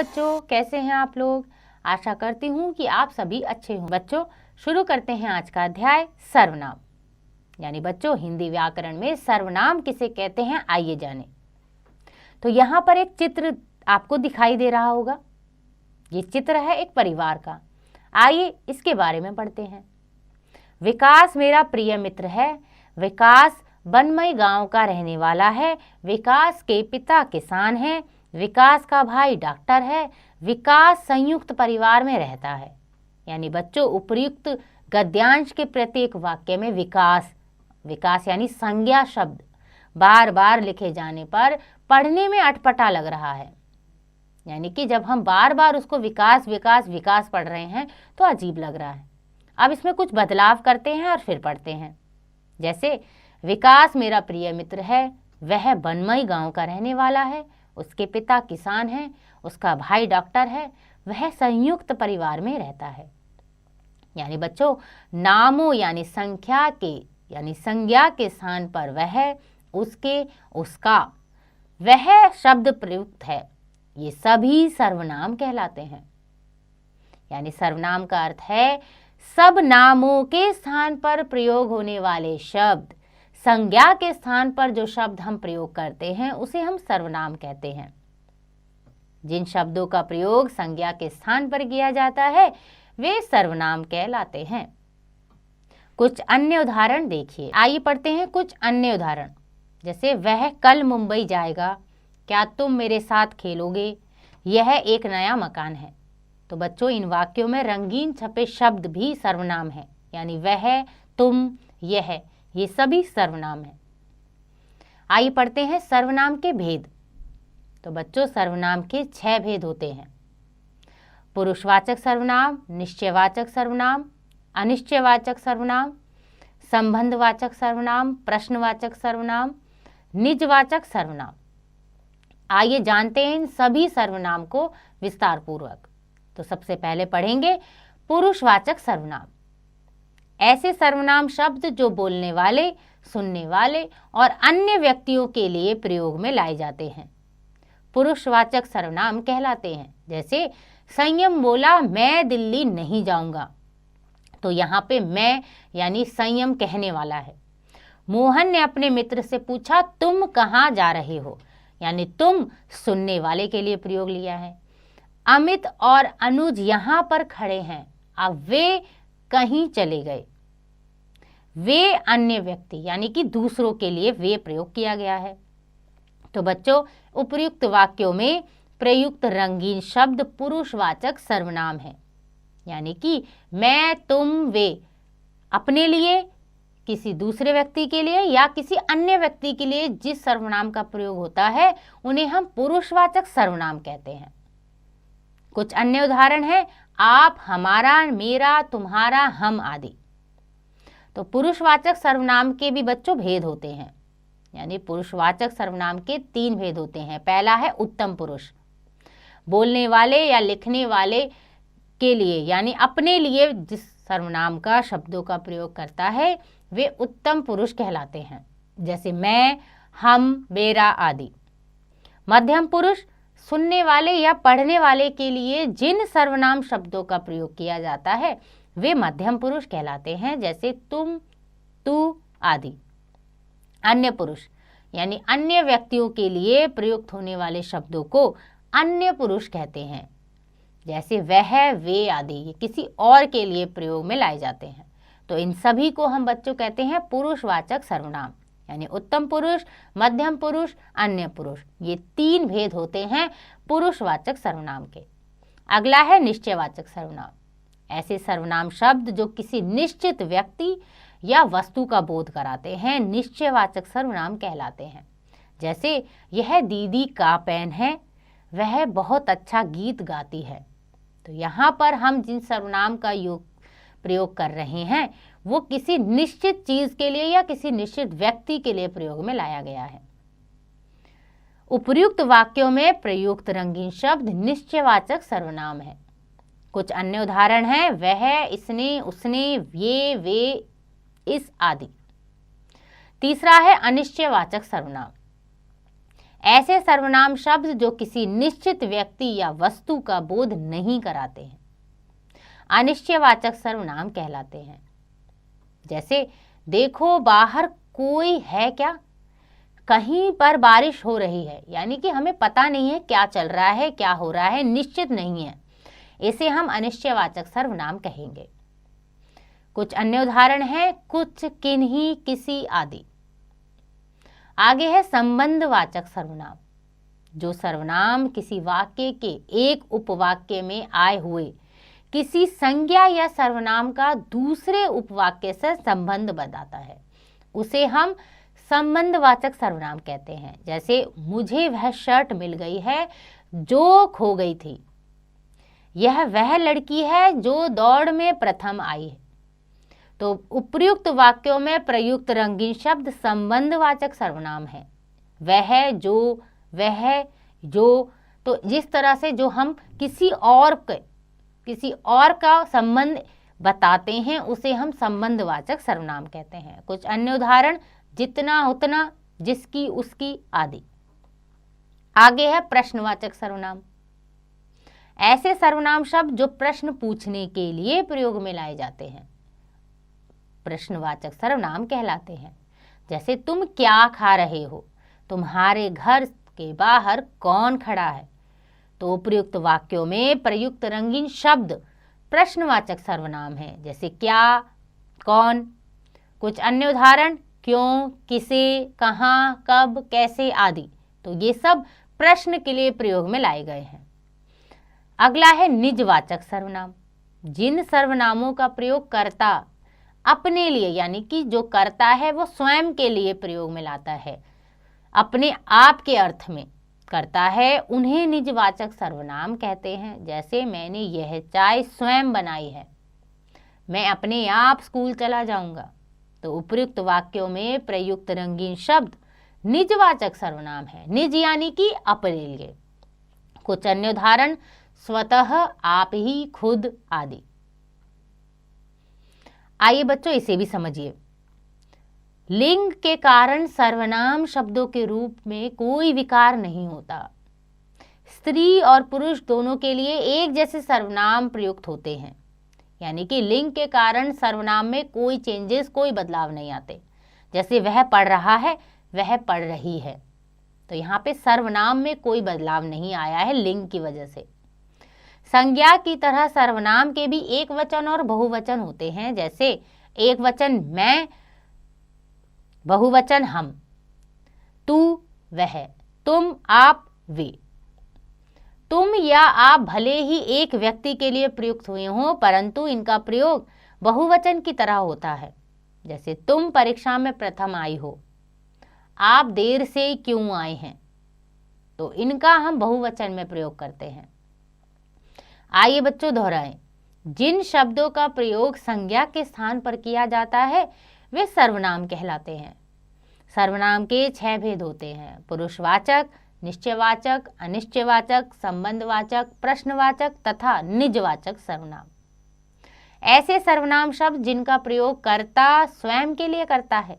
बच्चों, कैसे हैं आप लोग। आशा करती हूँ कि आप सभी अच्छे हों। बच्चों, शुरू करते हैं आज का अध्याय सर्वनाम। यानी बच्चों, हिंदी व्याकरण में सर्वनाम किसे कहते हैं, आइए जानें। तो यहाँ पर एक चित्र आपको दिखाई दे रहा होगा। ये चित्र है एक परिवार का। आइए इसके बारे में पढ़ते हैं। विकास मेरा प्रिय मित्र है। विकास बनमई गांव का रहने वाला है। विकास के पिता किसान हैं। विकास का भाई डॉक्टर है। विकास संयुक्त परिवार में रहता है। यानी बच्चों, उपर्युक्त गद्यांश के प्रत्येक वाक्य में विकास यानी संज्ञा शब्द बार बार लिखे जाने पर पढ़ने में अटपटा लग रहा है। यानी कि जब हम बार बार उसको विकास विकास विकास पढ़ रहे हैं तो अजीब लग रहा है। अब इसमें कुछ बदलाव करते हैं और फिर पढ़ते हैं। जैसे विकास मेरा प्रिय मित्र है। वह बनमई गांव का रहने वाला है। उसके पिता किसान हैं। उसका भाई डॉक्टर है। वह संयुक्त परिवार में रहता है। यानी बच्चों, नामों यानी संज्ञा के स्थान पर वह, उसके, उसका, वह शब्द प्रयुक्त है। ये सभी सर्वनाम कहलाते हैं। यानी सर्वनाम का अर्थ है सब नामों के स्थान पर प्रयोग होने वाले शब्द। संज्ञा के स्थान पर जो शब्द हम प्रयोग करते हैं उसे हम सर्वनाम कहते हैं। जिन शब्दों का प्रयोग संज्ञा के स्थान पर किया जाता है वे सर्वनाम कहलाते हैं। कुछ अन्य उदाहरण देखिए। आइए पढ़ते हैं कुछ अन्य उदाहरण। जैसे वह कल मुंबई जाएगा। क्या तुम मेरे साथ खेलोगे। यह एक नया मकान है। तो बच्चों, इन वाक्यों में रंगीन छपे शब्द भी सर्वनाम है। यानी वह, तुम, यह, ये सभी सर्वनाम हैं। आइए पढ़ते हैं सर्वनाम के भेद। तो बच्चों, सर्वनाम के 6 भेद होते हैं। पुरुषवाचक सर्वनाम, निश्चयवाचक सर्वनाम, अनिश्चयवाचक सर्वनाम, संबंधवाचक सर्वनाम, प्रश्नवाचक सर्वनाम, निजवाचक सर्वनाम। आइए जानते हैं इन सभी सर्वनाम को विस्तार पूर्वक। तो सबसे पहले पढ़ेंगे पुरुषवाचक सर्वनाम। ऐसे सर्वनाम शब्द जो बोलने वाले, सुनने वाले और अन्य व्यक्तियों के लिए प्रयोग में लाए जाते हैं पुरुषवाचक सर्वनाम कहलाते हैं। जैसे संयम बोला मैं दिल्ली नहीं जाऊंगा। तो यहाँ पे मैं यानी संयम कहने वाला है। मोहन ने अपने मित्र से पूछा तुम कहाँ जा रहे हो। यानी तुम सुनने वाले के लिए प्रयोग लिया है। अमित और अनुज यहाँ पर खड़े हैं। अब वे कहीं चले गए। वे अन्य व्यक्ति यानी कि दूसरों के लिए वे प्रयोग किया गया है। तो बच्चों, उपर्युक्त वाक्यों में प्रयुक्त रंगीन शब्द पुरुषवाचक सर्वनाम है। यानी कि मैं, तुम, वे अपने लिए, किसी दूसरे व्यक्ति के लिए या किसी अन्य व्यक्ति के लिए जिस सर्वनाम का प्रयोग होता है उन्हें हम पुरुषवाचक सर्वनाम कहते हैं। कुछ अन्य उदाहरण हैं आप, हमारा, मेरा, तुम्हारा, हम आदि। तो पुरुषवाचक सर्वनाम के भी बच्चों भेद होते हैं। यानी पुरुषवाचक सर्वनाम के 3 भेद होते हैं। पहला है उत्तम पुरुष। बोलने वाले या लिखने वाले के लिए यानी अपने लिए जिस सर्वनाम का शब्दों का प्रयोग करता है वे उत्तम पुरुष कहलाते हैं। जैसे मैं, हम, मेरा आदि। मध्यम पुरुष, सुनने वाले या पढ़ने वाले के लिए जिन सर्वनाम शब्दों का प्रयोग किया जाता है वे मध्यम पुरुष कहलाते हैं। जैसे तुम, तू आदि। अन्य पुरुष यानी अन्य व्यक्तियों के लिए प्रयुक्त होने वाले शब्दों को अन्य पुरुष कहते हैं। जैसे वह, वे आदि। ये किसी और के लिए प्रयोग में लाए जाते हैं। तो इन सभी को हम बच्चों कहते हैं पुरुषवाचक सर्वनाम। यानी उत्तम पुरुष, मध्यम पुरुष, अन्य पुरुष, ये 3 भेद होते हैं पुरुषवाचक सर्वनाम के। अगला है निश्चयवाचक सर्वनाम। ऐसे सर्वनाम शब्द जो किसी निश्चित व्यक्ति या वस्तु का बोध कराते हैं निश्चयवाचक सर्वनाम कहलाते हैं। जैसे यह दीदी का पेन है। वह बहुत अच्छा गीत गाती है। तो यहाँ पर हम जिन सर्वनाम का प्रयोग कर रहे हैं वो किसी निश्चित चीज के लिए या किसी निश्चित व्यक्ति के लिए प्रयोग में लाया गया है। उपर्युक्त वाक्यों में प्रयुक्त रंगीन शब्द निश्चयवाचक सर्वनाम है। कुछ अन्य उदाहरण हैं वह, इसने, उसने, ये, वे, इस आदि। तीसरा है अनिश्चयवाचक सर्वनाम। ऐसे सर्वनाम शब्द जो किसी निश्चित व्यक्ति या वस्तु का बोध नहीं कराते हैं अनिश्चयवाचक सर्वनाम कहलाते हैं। जैसे देखो बाहर कोई है क्या, कहीं पर बारिश हो रही है, यानी कि हमें पता नहीं है क्या चल रहा है, क्या हो रहा है, निश्चित नहीं है, इसे हम अनिश्चयवाचक सर्वनाम कहेंगे। कुछ अन्य उदाहरण हैं, कुछ, किन्हीं, किसी आदि। आगे है संबंधवाचक सर्वनाम, जो सर्वनाम किसी वाक्य के एक उपवाक्य में आए हुए किसी संज्ञा या सर्वनाम का दूसरे उपवाक्य से संबंध बताता है, उसे हम संबंधवाचक सर्वनाम कहते हैं। जैसे मुझे वह शर्ट मिल गई है जो खो गई थी, यह वह लड़की है जो दौड़ में प्रथम आई है। तो उपर्युक्त वाक्यों में प्रयुक्त रंगीन शब्द संबंधवाचक सर्वनाम है। वह, जो, वह, जो। तो जिस तरह से जो हम किसी और का संबंध बताते हैं उसे हम संबंधवाचक सर्वनाम कहते हैं। कुछ अन्य उदाहरण, जितना, उतना, जिसकी, उसकी आदि। आगे है प्रश्नवाचक सर्वनाम। ऐसे सर्वनाम शब्द जो प्रश्न पूछने के लिए प्रयोग में लाए जाते हैं प्रश्नवाचक सर्वनाम कहलाते हैं। जैसे तुम क्या खा रहे हो, तुम्हारे घर के बाहर कौन खड़ा है। तो प्रयुक्त वाक्यों में प्रयुक्त रंगीन शब्द प्रश्नवाचक सर्वनाम है, जैसे क्या, कौन। कुछ अन्य उदाहरण, क्यों, किसे, कहाँ, कब, कैसे आदि। तो ये सब प्रश्न के लिए प्रयोग में लाए गए हैं। अगला है निजवाचक सर्वनाम। जिन सर्वनामों का प्रयोग कर्ता अपने लिए, यानी कि जो करता है वो स्वयं के लिए प्रयोग में लाता है, अपने आप के अर्थ में करता है, उन्हें निजवाचक सर्वनाम कहते हैं। जैसे मैंने यह चाय स्वयं बनाई है, मैं अपने आप स्कूल चला जाऊंगा। तो उपर्युक्त वाक्यों में प्रयुक्त रंगीन शब्द निजवाचक सर्वनाम है, निज यानी कि अपने लिए। कुछ अन्य उदाहरण, स्वतः, आप ही, खुद आदि। आइए बच्चों इसे भी समझिए। लिंग के कारण सर्वनाम शब्दों के रूप में कोई विकार नहीं होता। स्त्री और पुरुष दोनों के लिए एक जैसे सर्वनाम प्रयुक्त होते हैं, यानी कि लिंग के कारण सर्वनाम में कोई चेंजेस, कोई बदलाव नहीं आते। जैसे वह पढ़ रहा है, वह पढ़ रही है। तो यहाँ पे सर्वनाम में कोई बदलाव नहीं आया है लिंग की वजह से। संज्ञा की तरह सर्वनाम के भी एक वचन और बहुवचन होते हैं। जैसे एक वचन मैं, बहुवचन हम, तू, वह, तुम, आप, वे। तुम या आप भले ही एक व्यक्ति के लिए प्रयुक्त हुए हों, परंतु इनका प्रयोग बहुवचन की तरह होता है। जैसे तुम परीक्षा में प्रथम आई हो, आप देर से क्यों आए हैं। तो इनका हम बहुवचन में प्रयोग करते हैं। आइए बच्चों दोहराएं। जिन शब्दों का प्रयोग संज्ञा के स्थान पर किया जाता है वे सर्वनाम कहलाते हैं। सर्वनाम के 6 भेद होते हैं: पुरुषवाचक, निश्चयवाचक, अनिश्चयवाचक, संबंधवाचक, प्रश्नवाचक तथा निजवाचक सर्वनाम। ऐसे सर्वनाम शब्द जिनका प्रयोग कर्ता स्वयं के लिए करता है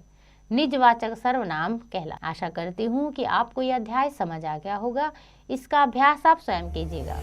निजवाचक सर्वनाम कहला। आशा करती हूँ कि आपको यह अध्याय समझ आ गया होगा। इसका अभ्यास आप स्वयं कीजिएगा।